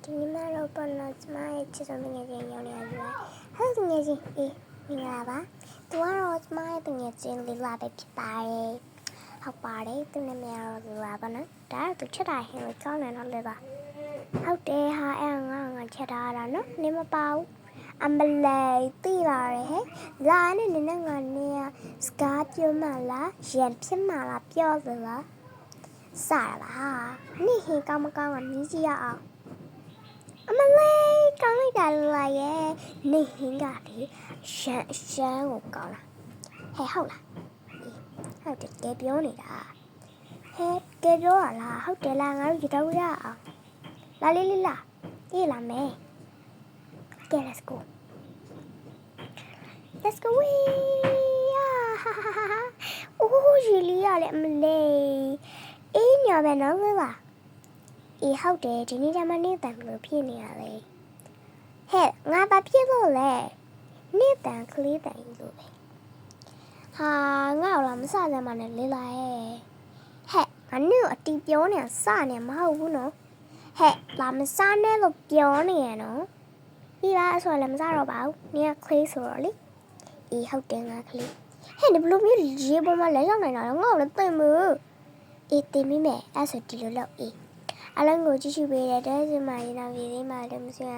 ဒီနေ့မှတော့ပေါ်တော့ကျမရဲ့ချစ်ဆုံးငယ်ချင်းရောက်နေရတယ်။ဟုတ်ငယ်ချင်းအေးမင်္ဂလာပါ။သူကတော့ကျမရဲ့ငယ်ချင်းလေးလာပဲဖြစ်ပါတယ်။ဟုတ်ပါတယ်သူနာမည်ကတော့လူလာပါနော်။ဒါကသူချက်တာဟင်းကိုကြောင်းနေတော့လေပါ။ဟုတ်တယ်ဟာအဲ့ငါချက်တာလားနော်။နေမပါဘူး။အမလေးတိလာတယ်ဟဲ့။လာနဲ့နငါနဲ့စကားပြောမှလားရန်ဖြစ်မှလားပြောသလား။စားရပါဟာ။နေ့ဟင်းကောင်းမကောင်းကမြည်ကြည့်ရအောင်။အမလေးကောင်းလိုက်တာလာရဲ့နေဟင်းကလေရှမ်းကိုကောင်းလားဟဲ့ဟုတ်လားဟုတ်တယ်ကဲပြောနေတာဟဲ့ကဲပြောရလားဟုတ်တယ်လားငါတို့ရတော့ရအောင်လာလေးလေးလာအေးလာမယ်ကဲ let's goဝေးအိုးရီလီရလေအမလေးအေးညပဲနော်လားအေးဟုတ်တယ်ဒီနေ့ကျမနေ့တန်လို့ဖြစ်နေရလေဟဲ့ငါဘာဖြစ်လို့လဲနေ့တန်ကလေးတန်လို့ပဲဟာငါ့တော့မစစမ်းမနဲ့လေးလာရဲ့ဟဲ့ငါနေ့အတီးပြောနေစနေမဟုတ်ဘူးနော်ဟဲ့လာမစားနဲ့လို့ပြောနေရနော်ပြီးပါအဆိုလည်းမစားတော့ပါဘူးနေ့ကကလေးဆိုတော့လေအေးဟုတ်တယ်ငါကလေးဟဲ့ဒီဘလို့မျိုးရေပေါ်မှာလဲရောက်နေတာငါ့ကိုလည်းသိမလို့အေးသိမိမယ်အဲ့ဆိုဒီလိုလုပ်အေးအလုံးကိုကြည့်ရှုပေးတဲ့တဲ့စမရေးနောက်ရေးလေးမှာလည်းမဆွေးရ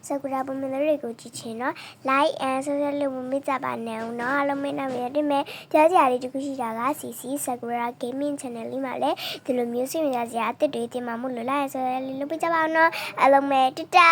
စစကူရာပုံမှန်တွေကိုကြည့်ချင်တော့ like and subscribe လုပ်မကြပါနဲ့ဦးနော်အလုံးမင်းနာမည်တင်မဲ့ကြားကြရလေးတခုရှိတာက CC Sakura Gaming Channel လေးမှာလည်းဒီလိုမျိုးဆွေးနွေးကြစရာအသစ်တွေတင်မှာမို့လို့ like and subscribe လုပ်ပေးကြပါဦးနော်အလုံးမဲတတာ